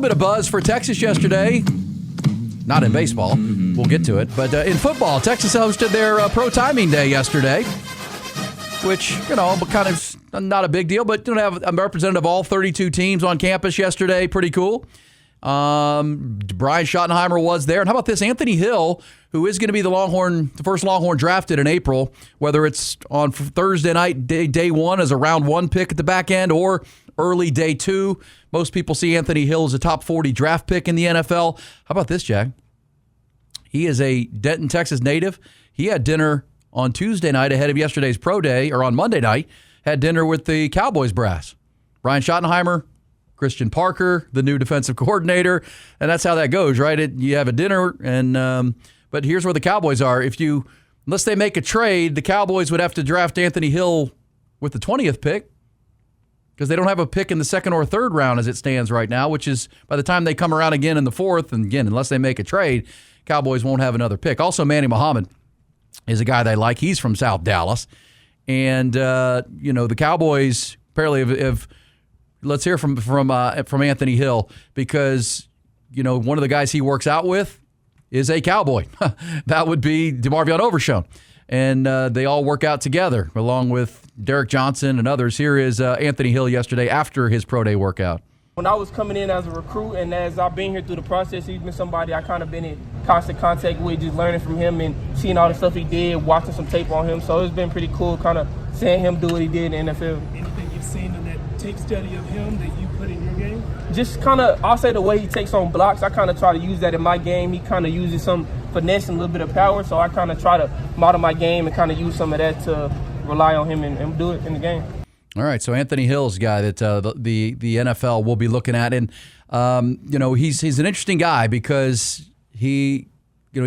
bit of buzz for Texas yesterday. Not in baseball. We'll get to it. But in football, Texas hosted their pro timing day yesterday, which, kind of not a big deal, but have a representative of all 32 teams on campus yesterday. Pretty cool. Brian Schottenheimer was there. And how about this? Anthony Hill, who is going to be the first Longhorn drafted in April, whether it's on Thursday night, day one as a round one pick at the back end or early day two. Most people see Anthony Hill as a top 40 draft pick in the NFL. How about this, Jack? He is a Denton, Texas native. He had dinner on Tuesday night ahead of yesterday's pro day, or on Monday night, had dinner with the Cowboys brass. Brian Schottenheimer, Christian Parker, the new defensive coordinator, and that's how that goes, right? You have a dinner, and but here's where the Cowboys are. Unless they make a trade, the Cowboys would have to draft Anthony Hill with the 20th pick because they don't have a pick in the second or third round as it stands right now, which is by the time they come around again in the fourth, and again, unless they make a trade, Cowboys won't have another pick. Also, Manny Muhammad is a guy they like. He's from South Dallas. And, the Cowboys apparently have let's hear from Anthony Hill because, one of the guys he works out with is a Cowboy. That would be DeMarvion Overshown. And they all work out together along with Derek Johnson and others. Here is Anthony Hill yesterday after his pro day workout. When I was coming in as a recruit and as I've been here through the process, he's been somebody I kind of been in constant contact with, just learning from him and seeing all the stuff he did, watching some tape on him. So it's been pretty cool kind of seeing him do what he did in the NFL. Anything you've seen in that tape study of him that you put in your game? Just kind of, I'll say the way he takes on blocks, I kind of try to use that in my game. He kind of uses some finesse and a little bit of power, so I kind of try to model my game and kind of use some of that to rely on him and do it in the game. All right, so Anthony Hill's a guy that the NFL will be looking at, and he's an interesting guy because he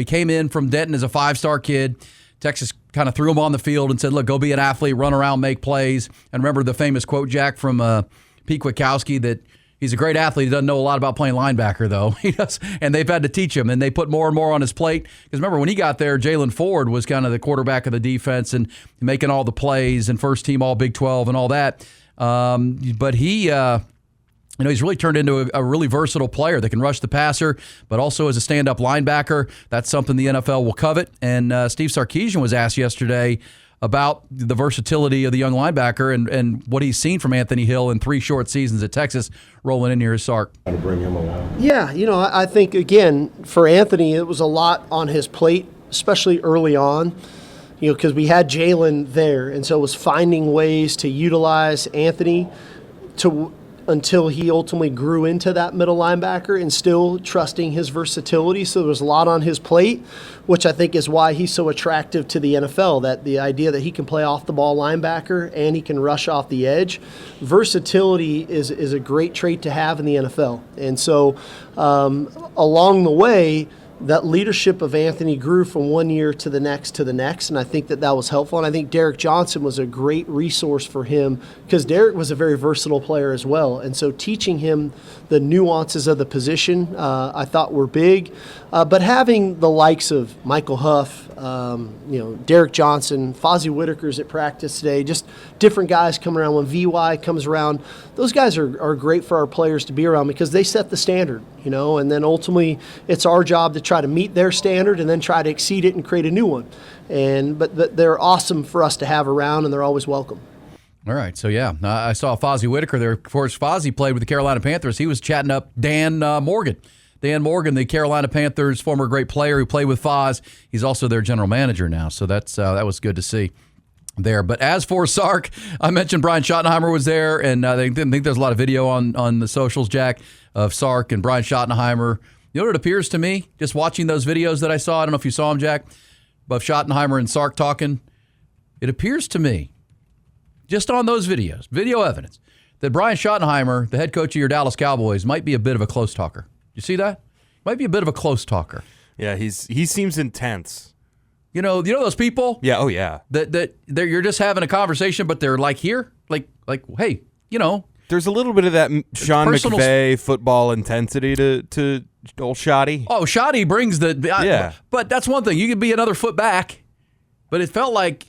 came in from Denton as a 5-star kid. Texas kind of threw him on the field and said, "Look, go be an athlete, run around, make plays." And remember the famous quote, Jack, from Pete Kwiatkowski that he's a great athlete. He doesn't know a lot about playing linebacker, though. He does, and they've had to teach him, and they put more and more on his plate. Because remember, when he got there, Jalen Ford was kind of the quarterback of the defense and making all the plays and first team All Big 12 and all that. But he, he's really turned into a really versatile player that can rush the passer, but also as a stand-up linebacker. That's something the NFL will covet. And Steve Sarkisian was asked yesterday about the versatility of the young linebacker and what he's seen from Anthony Hill in 3 short seasons at Texas. Rolling in here is Sark. To bring him along. Yeah, I think, again, for Anthony, it was a lot on his plate, especially early on, because we had Jalen there, and so it was finding ways to utilize Anthony until he ultimately grew into that middle linebacker and still trusting his versatility. So there was a lot on his plate, which I think is why he's so attractive to the NFL, that the idea that he can play off the ball linebacker and he can rush off the edge. Versatility is a great trait to have in the NFL. And so along the way, that leadership of Anthony grew from one year to the next, and I think that was helpful. And I think Derek Johnson was a great resource for him because Derek was a very versatile player as well. And so teaching him the nuances of the position I thought were big. But having the likes of Michael Huff, Derek Johnson, Fozzie Whitaker's at practice today, just different guys coming around. When VY comes around, those guys are great for our players to be around because they set the standard, and then ultimately it's our job to try to meet their standard and then try to exceed it and create a new one. But they're awesome for us to have around, and they're always welcome. All right, so yeah, I saw Fozzie Whitaker there. Of course, Fozzie played with the Carolina Panthers. He was chatting up Dan Morgan. Dan Morgan, the Carolina Panthers former great player who played with Foz. He's also their general manager now, so that was good to see there. But as for Sark, I mentioned Brian Schottenheimer was there, and I think there's a lot of video on the socials, Jack, of Sark and Brian Schottenheimer. You know what it appears to me, just watching those videos that I saw, I don't know if you saw them, Jack, of Schottenheimer and Sark talking, it appears to me, just on those videos, video evidence, that Brian Schottenheimer, the head coach of your Dallas Cowboys, might be a bit of a close talker. You see that? Might be a bit of a close talker. Yeah, he seems intense. You know those people? Yeah, oh yeah. That you're just having a conversation, but they're like here, like hey, There's a little bit of that Sean McVay football intensity to old Shotty. Oh, Shotty brings the yeah. But that's one thing. You could be another foot back, but it felt like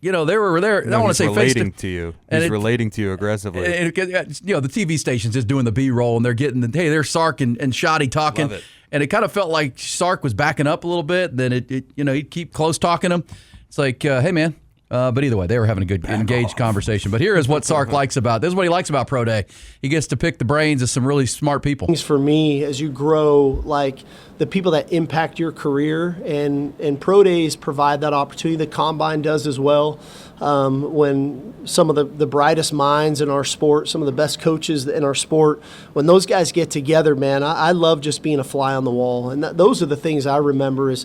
they were there. I don't want to say relating to you. He's relating to you aggressively. The TV station's just doing the B-roll, and they're getting there's Sark and Shoddy talking. Love it. And it kind of felt like Sark was backing up a little bit. Then he'd keep close talking to him. It's like, hey, man. But either way, they were having a good, engaged conversation. But here is what Sark likes about this. Is what he likes about Pro Day. He gets to pick the brains of some really smart people. For me, as you grow, like the people that impact your career, and Pro Days provide that opportunity. The Combine does as well. When some of the brightest minds in our sport, some of the best coaches in our sport, when those guys get together, man, I love just being a fly on the wall. And those are the things I remember is,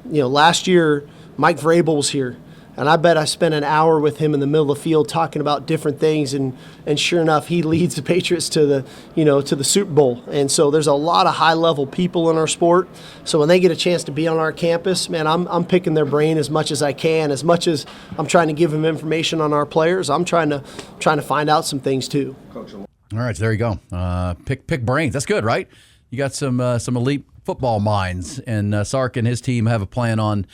last year Mike Vrabel was here. And I bet I spent an hour with him in the middle of the field talking about different things, and sure enough, he leads the Patriots to the Super Bowl. And so there's a lot of high-level people in our sport. So when they get a chance to be on our campus, man, I'm picking their brain as much as I can. As much as I'm trying to give them information on our players, I'm trying to find out some things too. All right, so there you go. Pick brains. That's good, right? You got some elite football minds, and Sark and his team have a plan on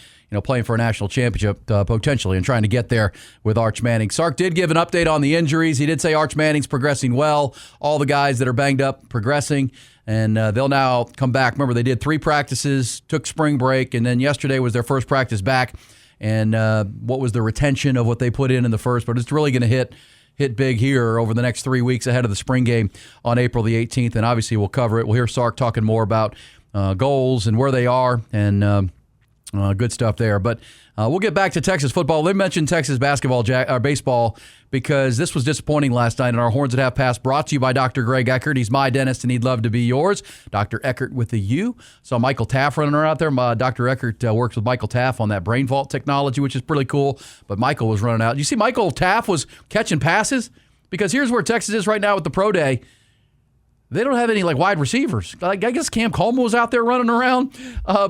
playing for a national championship potentially and trying to get there with Arch Manning. Sark did give an update on the injuries. He did say Arch Manning's progressing well. All the guys that are banged up progressing, and they'll now come back. Remember, they did 3 practices, took spring break, and then yesterday was their first practice back. And what was the retention of what they put in the first? But it's really going to hit big here over the next 3 weeks ahead of the spring game on April the 18th. And obviously we'll cover it. We'll hear Sark talking more about goals and where they are, and good stuff there. But we'll get back to Texas football. They mentioned Texas baseball because this was disappointing last night in our Horns at Half Past, brought to you by Dr. Greg Eckert. He's my dentist, and he'd love to be yours. Dr. Eckert with the U. Saw Michael Taff running around out there. Dr. Eckert works with Michael Taff on that brain vault technology, which is pretty cool. But Michael was running out. You see Michael Taff was catching passes? Because here's where Texas is right now with the Pro Day. They don't have any wide receivers. I guess Cam Coleman was out there running around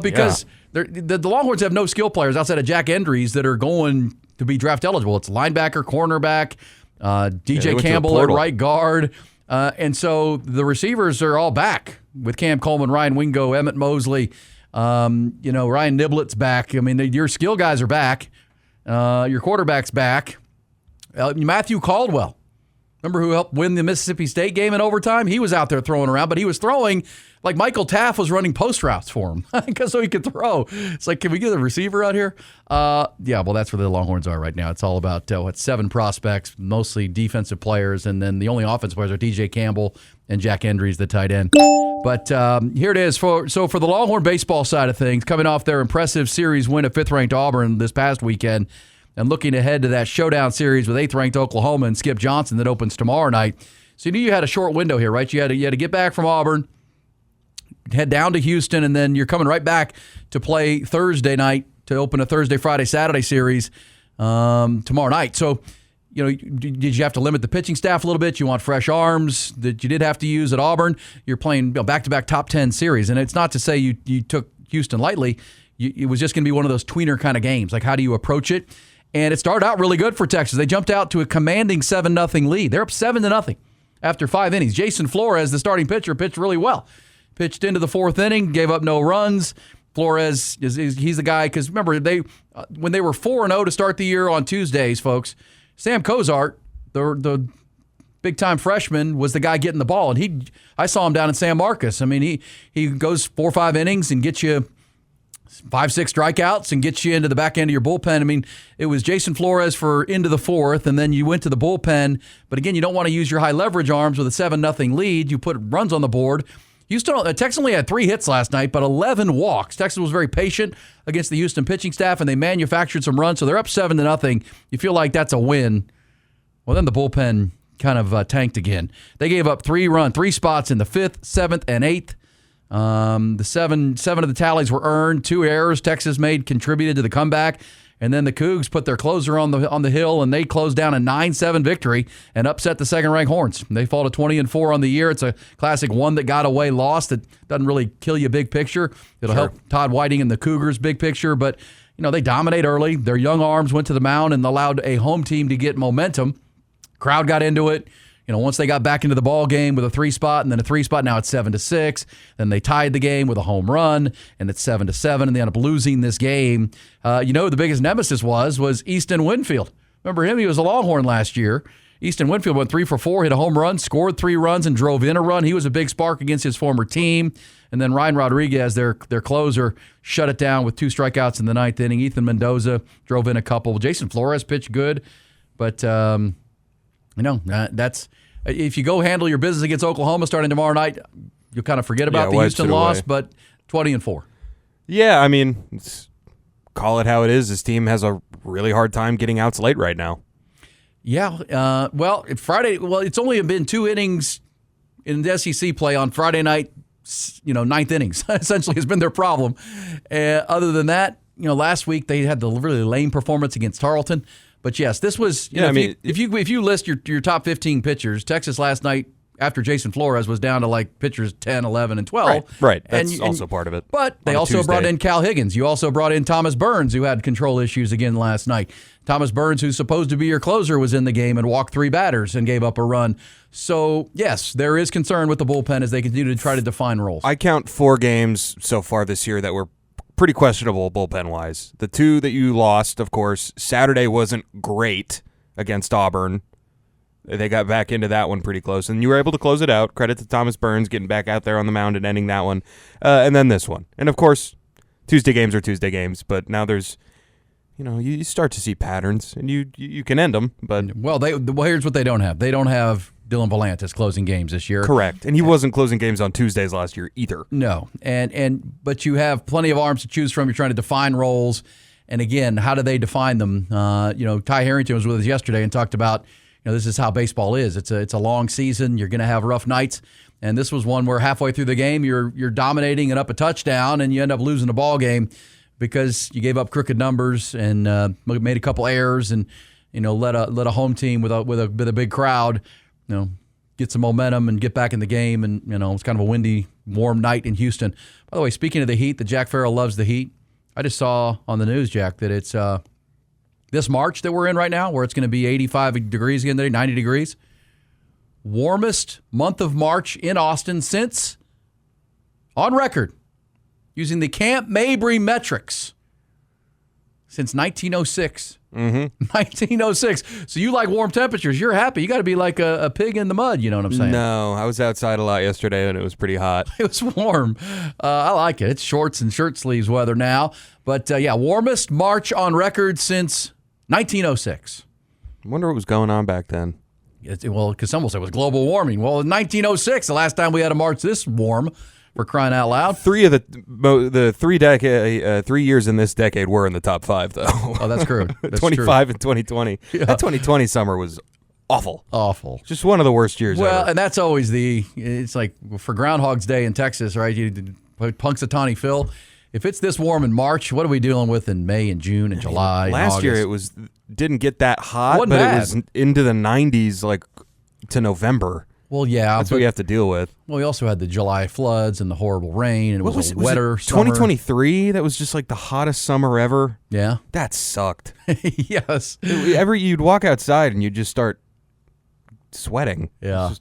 because the Longhorns have no skill players outside of Jack Endries that are going to be draft eligible. It's linebacker, cornerback, DJ Campbell at right guard. And so the receivers are all back with Cam Coleman, Ryan Wingo, Emmett Mosley, Ryan Niblett's back. I mean, your skill guys are back. Your quarterback's back. Matthew Caldwell. Remember who helped win the Mississippi State game in overtime? He was out there throwing around, but he was throwing like Michael Taff was running post routes for him so he could throw. It's like, can we get a receiver out here? Well, that's where the Longhorns are right now. It's all about 7 prospects, mostly defensive players, and then the only offensive players are DJ Campbell and Jack Endries, the tight end. But here it is. For the Longhorn baseball side of things, coming off their impressive series win at 5th-ranked Auburn this past weekend, and looking ahead to that showdown series with 8th-ranked Oklahoma and Skip Johnson that opens tomorrow night. So you knew you had a short window here, right? You had to get back from Auburn, head down to Houston, and then you're coming right back to play Thursday night to open a Thursday, Friday, Saturday series tomorrow night. So, did you have to limit the pitching staff a little bit? You want fresh arms that you did have to use at Auburn. You're playing back-to-back top 10 series, and it's not to say you took Houston lightly. It was just going to be one of those tweener kind of games. Like, how do you approach it? And it started out really good for Texas. They jumped out to a commanding 7-0 lead. They're up 7-0 after 5 innings. Jason Flores, the starting pitcher, pitched really well. Pitched into the 4th inning, gave up no runs. Flores, he's the guy, because remember, when they were 4-0 to start the year on Tuesdays, folks, Sam Cozart, the big-time freshman, was the guy getting the ball. And I saw him down in San Marcos. I mean, he goes 4 or 5 innings and gets you 5-6 strikeouts and gets you into the back end of your bullpen. I mean, it was Jason Flores for into the 4th, and then you went to the bullpen. But again, you don't want to use your high leverage arms with a 7-0 lead. You put runs on the board. Texas only had 3 hits last night, but 11 walks. Texas was very patient against the Houston pitching staff, and they manufactured some runs, so they're up 7-0. You feel like that's a win. Well, then the bullpen kind of tanked again. They gave up 3 spots in the 5th, 7th, and 8th. The seven of the tallies were earned. 2 errors Texas made contributed to the comeback. And then the Cougs put their closer on the hill, and they closed down a 9-7 victory and upset the second-ranked Horns. They fall to 20-4 on the year. It's a classic one that got away lost. That doesn't really kill you big picture. It'll help Todd Whiting and the Cougars big picture. But, they dominate early. Their young arms went to the mound and allowed a home team to get momentum. Crowd got into it. once they got back into the ball game with a 3 spot and then a 3 spot, now it's 7-6. Then they tied the game with a home run, and it's 7-7, and they end up losing this game. The biggest nemesis was Easton Winfield. Remember him? He was a Longhorn last year. Easton Winfield went 3 for 4, hit a home run, scored 3 runs, and drove in a run. He was a big spark against his former team. And then Ryan Rodriguez, their closer, shut it down with 2 strikeouts in the 9th inning. Ethan Mendoza drove in a couple. Jason Flores pitched good. But, that's if you go handle your business against Oklahoma starting tomorrow night, you'll kind of forget about the Houston loss, but 20-4. Yeah, I mean, call it how it is. This team has a really hard time getting outs late right now. Yeah, Friday. Well, it's only been 2 innings in the SEC play on Friday night. 9th innings essentially has been their problem. Other than that, last week they had the really lame performance against Tarleton. But yes, this was. If you list your top 15 pitchers, Texas last night after Jason Flores was down to like pitchers 10, 11, and 12. Right. That's also part of it. But they also brought in Cal Higgins. You also brought in Thomas Burns, who had control issues again last night. Thomas Burns, who's supposed to be your closer, was in the game and walked 3 batters and gave up a run. So, yes, there is concern with the bullpen as they continue to try to define roles. I count 4 games so far this year that were pretty questionable bullpen-wise. The 2 that you lost, of course, Saturday wasn't great against Auburn. They got back into that one pretty close, and you were able to close it out. Credit to Thomas Burns getting back out there on the mound and ending that one. And then this one. And, of course, Tuesday games are Tuesday games, but now there's, you start to see patterns, and you can end them. But here's what they don't have. They don't have Dylan Volantis closing games this year. Correct. And he wasn't closing games on Tuesdays last year either. No. But you have plenty of arms to choose from. You're trying to define roles. And, again, how do they define them? Ty Harrington was with us yesterday and talked about, this is how baseball is. It's a long season. You're going to have rough nights. And this was one where halfway through the game, you're dominating and up a touchdown, and you end up losing the ball game because you gave up crooked numbers and made a couple errors and let a home team with a big crowd get some momentum and get back in the game. And it's kind of a windy, warm night in Houston. By the way, speaking of the heat, that Jack Farrell loves the heat. I just saw on the news, Jack, that it's this March that we're in right now, where it's going to be 85 degrees again today, 90 degrees. Warmest month of March in Austin since, on record, using the Camp Mabry metrics, since 1906. Mm-hmm. 1906. So you like warm temperatures. You're happy. You got to be like a pig in the mud, you know what I'm saying? No, I was outside a lot yesterday, and it was pretty hot. It was warm. I like it. It's shorts and shirt sleeves weather now. But, warmest March on record since 1906. I wonder what was going on back then. Because some will say it was global warming. Well, in 1906, the last time we had a March this warm, for crying out loud. 3 of the 3 years in this decade were in the top 5, though. Oh, that's true. That's 25 true. and 2020. Yeah. That 2020 summer was awful. Awful. Just one of the worst years Well, ever. and that's always it's like for Groundhog's Day in Texas, right? Punxsutawney Phil. If it's this warm in March, what are we dealing with in May and June and July and Last August? year it didn't get that hot, Wasn't but bad. it was into the 90s, like to November. Well, yeah. That's what you have to deal with. Well, we also had the July floods and the horrible rain, and it was a wetter summer. 2023? That was just like the hottest summer ever. Yeah. That sucked. Yes. You'd walk outside and you'd just start sweating. Yeah.